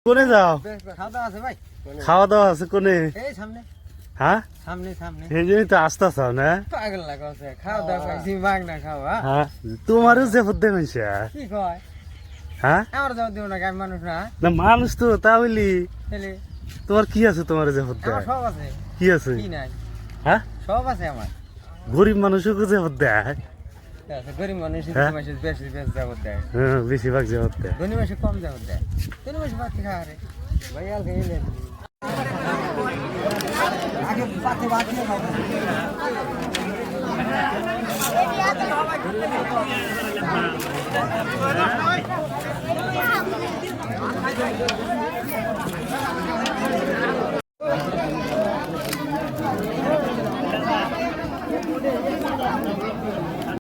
কোনে যাও? খাওয়া দাওয়া আছে ভাই? খাওয়া দাওয়া আছে কোনে? এই সামনে হ্যাঁ সামনে সামনে। এই জন্যই তো আসতে চাও না? পাগল লাগাছে খাওয়া দাওয়া পাইছি মাগ না খাওয়া। হ্যাঁ তোমারও যে বুদ্ধি মানছে। কি কয়? হ্যাঁ আমার যাও দিও না, আমি মানুষ না। না মানুষ তো তা বলি তাহলে তোমার কি আছে? তোমার যে বুদ্ধি আমার সব আছে। কি আছে? কি নাই? হ্যাঁ সব আছে আমার। গরিব মানুষও যে বুদ্ধি গরিব মানুষ হ্যাঁ? বেশি বেশি বেশি যাবত দেয়, হ্যাঁ বেশিরভাগ যে বুদ্ধি ধনী মাসে কম যাবত দেয়। ধনী মাসে ভাত খাওয়া রে ভাই, আর খেয়ে আগে পাতে ভাত দিয়ে খাবো।